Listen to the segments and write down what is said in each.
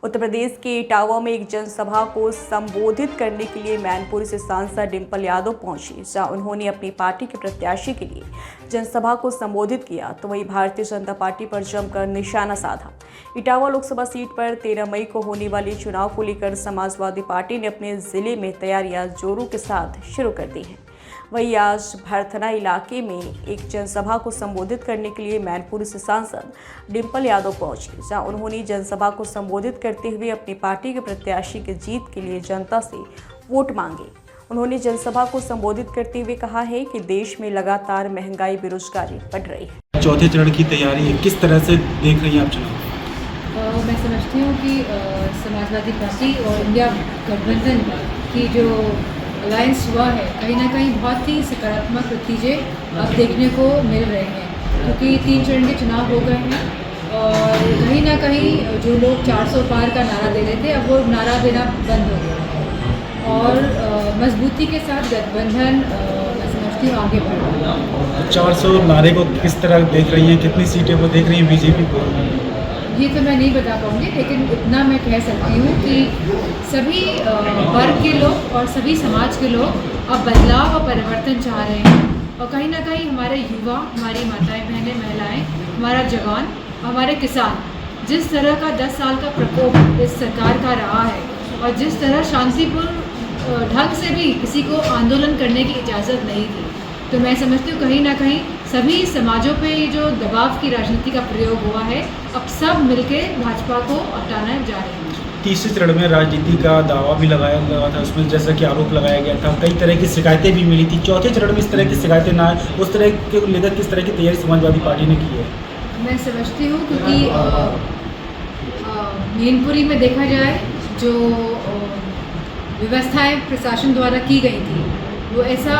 उत्तर प्रदेश के इटावा में एक जनसभा को संबोधित करने के लिए मैनपुरी से सांसद डिंपल यादव पहुंची, जहां उन्होंने अपनी पार्टी के प्रत्याशी के लिए जनसभा को संबोधित किया तो वहीं भारतीय जनता पार्टी पर जमकर निशाना साधा। इटावा लोकसभा सीट पर 13 मई को होने वाले चुनाव को लेकर समाजवादी पार्टी ने अपने जिले में तैयारियां जोरों के साथ शुरू कर दी हैं। वहीं आज भरथना इलाके में एक जनसभा को संबोधित करने के लिए मैनपुरी से सांसद डिंपल यादव पहुंचे, जहां उन्होंने जनसभा को संबोधित करते हुए अपनी पार्टी के प्रत्याशी की जीत के लिए जनता से वोट मांगे। उन्होंने जनसभा को संबोधित करते हुए कहा है कि देश में लगातार महंगाई, बेरोजगारी बढ़ रही है। चौथे चरण की तैयारी किस तरह से देख रही हैं आप चुनाव? मैं समझती हूँ कि समाजवादी पार्टी और इंडिया गठबंधन की जो अलायंस हुआ है, कहीं ना कहीं बहुत ही सकारात्मक नतीजे अब देखने को मिल रहे हैं, क्योंकि 3 चरण के चुनाव हो गए हैं और कहीं ना कहीं जो लोग 400 पार का नारा दे रहे थे, अब वो नारा देना बंद हो गया है और मजबूती के साथ गठबंधन मैं समझती हूँ आगे बढ़ रहा है। 400 नारे को किस तरह देख रही हैं, कितनी सीटें को देख रही हैं बीजेपी को? ये तो मैं नहीं बता पाऊँगी, लेकिन इतना मैं कह सकती हूँ कि सभी वर्ग के लोग और सभी समाज के लोग अब बदलाव और परिवर्तन चाह रहे हैं और कहीं ना कहीं हमारे युवा, हमारी माताएं बहनें, महिलाएं, हमारा जवान, हमारे किसान, जिस तरह का 10 साल का प्रकोप इस सरकार का रहा है और जिस तरह शांतिपूर्ण ढंग से भी किसी को आंदोलन करने की इजाज़त नहीं थी, तो मैं समझती हूँ कहीं ना कहीं सभी समाजों पे ये जो दबाव की राजनीति का प्रयोग हुआ है, अब सब मिलके भाजपा को हटाना जा रहे हैं। तीसरे चरण में राजनीति का दावा भी लगाया गया था, उसमें जैसा कि आरोप लगाया गया था, कई तरह की शिकायतें भी मिली थी। चौथे चरण में इस तरह की शिकायतें ना आए, उस तरह के लेकर किस तरह की तैयारी समाजवादी पार्टी ने की है? मैं समझती हूँ क्योंकि मैनपुरी में देखा जाए जो व्यवस्थाएं प्रशासन द्वारा की गई थी, वो ऐसा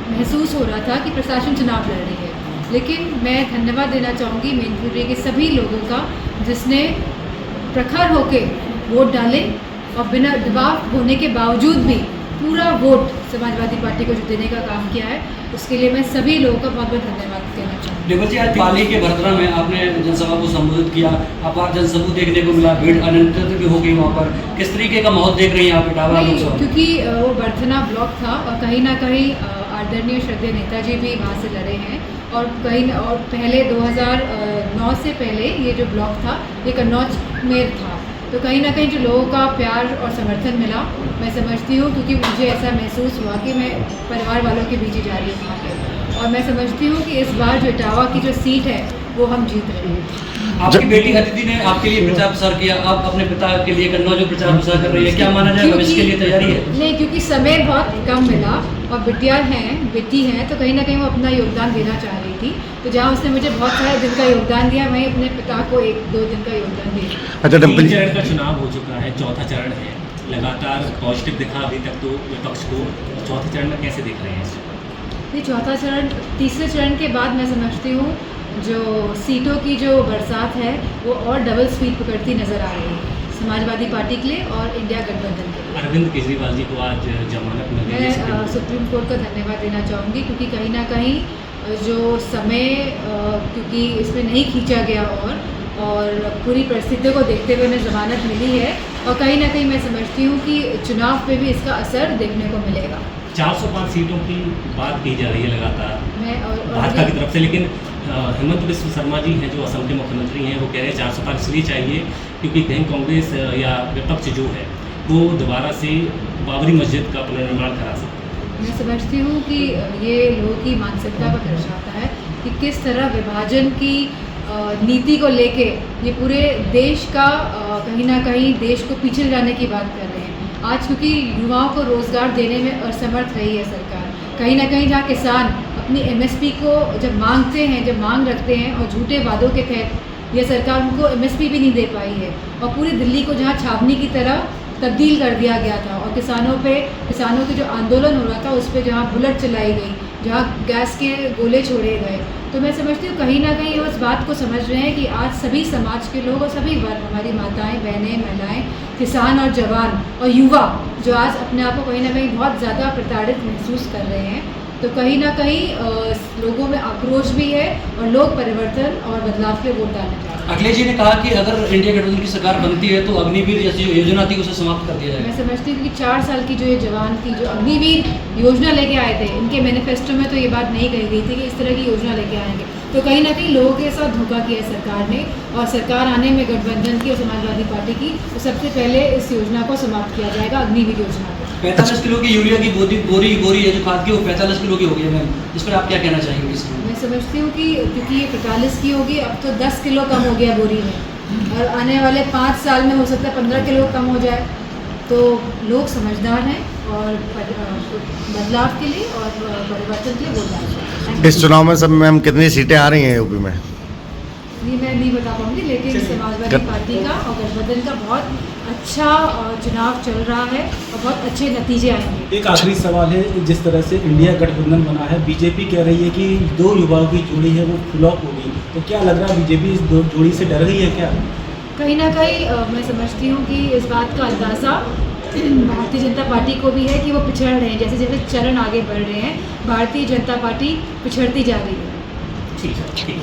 महसूस हो रहा था कि प्रशासन चुनाव लड़ रही है, लेकिन मैं धन्यवाद देना चाहूँगी मैनपुरी के सभी लोगों का, जिसने प्रखर होके वोट डाले और बिना दबाव होने के बावजूद भी पूरा वोट समाजवादी पार्टी को जो देने का काम किया है, उसके लिए मैं सभी लोगों का बहुत बहुत धन्यवाद देना चाहूँगी। डिंपल जी, आज पाली के भरथना में आपने जनसभा को संबोधित किया, अपार जनसभा देखने को मिला, भीड़ अनियंत्रित भी हो गई वहाँ पर, किस तरीके का माहौल देख रही हैं आप इटावा लोकसभा? क्योंकि वो भरथना ब्लॉक था और कहीं ना कहीं आदरणीय श्रद्धेय नेताजी भी वहाँ से लड़े हैं और पहले 2009 से पहले ये जो ब्लॉक था ये कन्नौज में था, तो कहीं ना कहीं जो लोगों का प्यार और समर्थन मिला, मैं समझती हूँ, क्योंकि मुझे ऐसा महसूस हुआ कि मैं परिवार वालों के बीच ही जा रही हूँ वहाँ पे, और मैं समझती हूँ कि इस बार जो इटावा की जो सीट है वो हम जीत रहे हैं। आपकी बेटी अदिति ने आपके लिए प्रचार प्रसार किया, आप अपने पिता के लिए कन्नौज में प्रचार प्रसार कर रही है, क्या माना जाए भविष्य के लिए तैयारी है? नहीं, क्योंकि समय बहुत कम मिला और बेटी हैं, तो कहीं ना कहीं वो अपना योगदान देना चाह रही थी, तो जहाँ उसने मुझे बहुत सारे दिन का योगदान दिया, वहीं अपने पिता को 1-2 दिन का योगदान दिया। अच्छा, 3 चरण का चुनाव हो चुका है, चौथा चरण है, लगातार पॉजिटिव दिखा अभी तक तो विपक्ष को, चौथे चरण में कैसे देख रहे हैं? ये चौथा चरण, तीसरे चरण के बाद मैं समझती हूँ जो सीटों की जो बरसात है वो और डबल स्पीड पकड़ती नज़र आ रही है समाजवादी पार्टी के लिए और इंडिया गठबंधन के लिए। अरविंद केजरीवाल जी को आज जमानत मिल गई है। मैं सुप्रीम कोर्ट का धन्यवाद देना चाहूँगी, क्योंकि कहीं ना कहीं जो समय क्योंकि इसमें नहीं खींचा गया और पूरी परिस्थितियों को देखते हुए उन्हें जमानत मिली है और कहीं ना कहीं मैं समझती हूँ कि चुनाव पे भी इसका असर देखने को मिलेगा। 405 सीटों की बात की जा रही है लगातार भाजपा की तरफ से, लेकिन हेमंत बिस्व शर्मा जी हैं जो असम के मुख्यमंत्री हैं, वो कह रहे हैं 405 इसलिए चाहिए क्योंकि कहीं कांग्रेस या विपक्ष जो है वो दोबारा से बाबरी मस्जिद का पुनर्निर्माण करा सकते हैं। मैं समझती हूँ कि ये लोगों की मानसिकता को दर्शाता है कि किस तरह विभाजन की नीति को लेके ये पूरे देश का कहीं ना कहीं देश को पीछे जाने की बात कर रहे हैं। आज क्योंकि युवाओं को रोज़गार देने में असमर्थ रही है सरकार, कहीं ना कहीं जहाँ किसान अपनी MSP को जब मांगते हैं, जब मांग रखते हैं और झूठे वादों के तहत ये सरकार उनको MSP भी नहीं दे पाई है और पूरी दिल्ली को जहाँ छावनी की तरह तब्दील कर दिया गया था और किसानों के जो आंदोलन हो रहा था उस पर जहाँ बुलेट चलाई गई, जहाँ गैस के गोले छोड़े गए, तो मैं समझती हूँ कहीं ना कहीं उस बात को समझ रहे हैं कि आज सभी समाज के लोग और सभी वर्ग, हमारी माताएं बहनें महिलाएं, किसान और जवान और युवा जो आज अपने आप को कहीं ना कहीं बहुत ज़्यादा प्रताड़ित महसूस कर रहे हैं, तो कहीं ना कहीं लोगों में आक्रोश भी है और लोग परिवर्तन और बदलाव के वोट डालने जा रहे हैं। अखिलेश जी ने कहा कि अगर इंडिया गठबंधन की सरकार बनती है तो अग्निवीर जैसी जो योजना थी उसे समाप्त कर दिया जाएगा। मैं समझती हूँ कि 4 साल की जो ये जवान थी, जो अग्निवीर योजना लेके आए थे, इनके मैनिफेस्टो में तो ये बात नहीं कही गई थी कि इस तरह की योजना लेके आएंगे। तो कहीं ना कहीं लोगों के साथ धोखा किया है सरकार ने, और सरकार आने में गठबंधन की और समाजवादी पार्टी की, तो सबसे पहले इस योजना को समाप्त किया जाएगा, अग्निवीर योजना को। 45 किलो की यूरिया की बोरी है जो खाद की, वो 45 किलो की हो गई है मैम। इस पर आप क्या कहना चाहेंगे? इसमें मैं समझती हूँ कि क्योंकि ये 45 की होगी, अब तो 10 किलो कम हो गया बोरी में, और आने वाले 5 साल में हो सकता है 15 किलो कम हो जाए। तो लोग समझदार हैं और बदलाव के लिए और परिवर्तन के लिए वोट डालेंगे। इस चुनाव में सब मैम कितनी सीटें आ रही हैं यूपी में? ये मैं नहीं बता पाऊँगी, लेकिन समाजवादी पार्टी का और गठबंधन का बहुत अच्छा चुनाव चल रहा है और बहुत अच्छे नतीजे आएंगे। एक आखिरी सवाल है, जिस तरह से इंडिया गठबंधन बना है, बीजेपी कह रही है कि 2 युवाओं की जोड़ी है वो फ्लॉप होगी, तो क्या लग रहा है बीजेपी इस जोड़ी से डर गई है क्या? कहीं ना कहीं मैं समझती हूँ कि इस बात का अंदाज़ा भारतीय जनता पार्टी को भी है कि वो पिछड़ रहे हैं, जैसे जैसे चरण आगे बढ़ रहे हैं भारतीय जनता पार्टी पिछड़ती जा रही है। ठीक है, ठीक है।